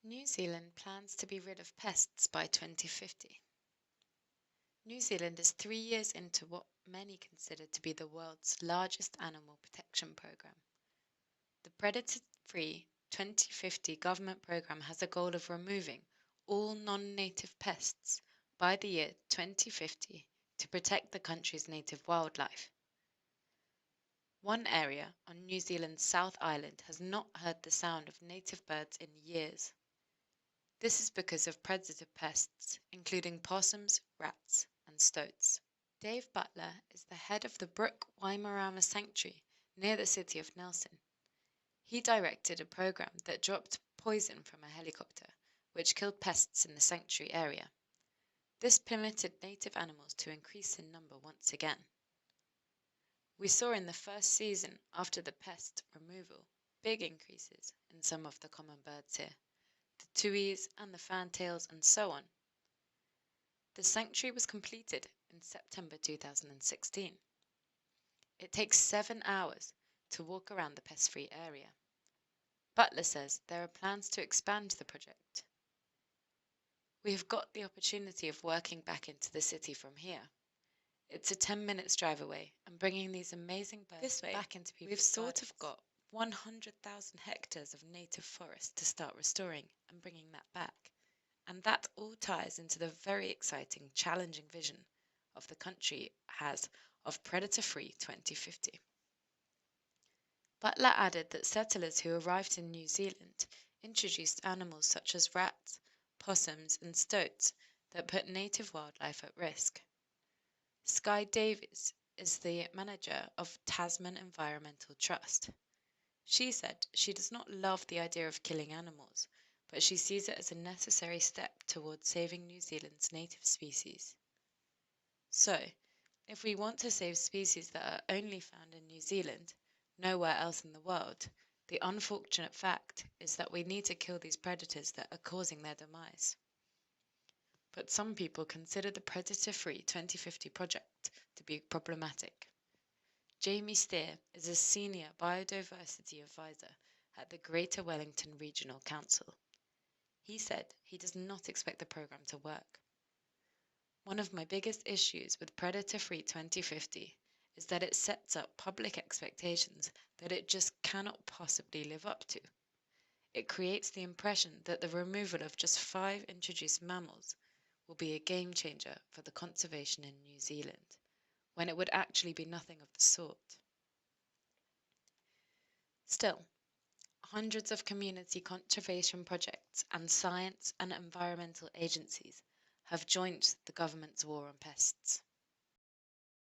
New Zealand plans to be rid of pests by 2050. New Zealand is 3 years into what many consider to be the world's largest animal protection program. The predator-free 2050 government program has a goal of removing all non-native pests by the year 2050 to protect the country's native wildlife. One area on New Zealand's South Island has not heard the sound of native birds in years. This is because of predator pests, including possums, rats, and stoats. Dave Butler is the head of the Brook Waimarama Sanctuary near the city of Nelson. He directed a program that dropped poison from a helicopter, which killed pests in the sanctuary area. This permitted native animals to increase in number once again. We saw in the first season after the pest removal big increases in some of the common birds here. The tuis and the fantails and so on. The sanctuary was completed in September 2016. It takes 7 hours to walk around the pest-free area. Butler says there are plans to expand the project. We have got the opportunity of working back into the city from here. It's a 10 minutes drive away, and bringing these amazing birds back into people's We've sort of got 100,000 hectares of native forest to start restoring and bringing that back. And that all ties into the very exciting, challenging vision of the country has of predator-free 2050. Butler added that settlers who arrived in New Zealand introduced animals such as rats, possums and stoats that put native wildlife at risk. Skye Davies is the manager of Tasman Environmental Trust. She said she does not love the idea of killing animals, but she sees it as a necessary step towards saving New Zealand's native species. So, if we want to save species that are only found in New Zealand, nowhere else in the world, the unfortunate fact is that we need to kill these predators that are causing their demise. But some people consider the predator-free 2050 project to be problematic. Jamie Steer is a senior biodiversity advisor at the Greater Wellington Regional Council. He said he does not expect the program to work. One of my biggest issues with predator-free 2050 is that it sets up public expectations that it just cannot possibly live up to. It creates the impression that the removal of just 5 introduced mammals will be a game changer for the conservation in New Zealand, when it would actually be nothing of the sort. Still, hundreds of community conservation projects and science and environmental agencies have joined the government's war on pests.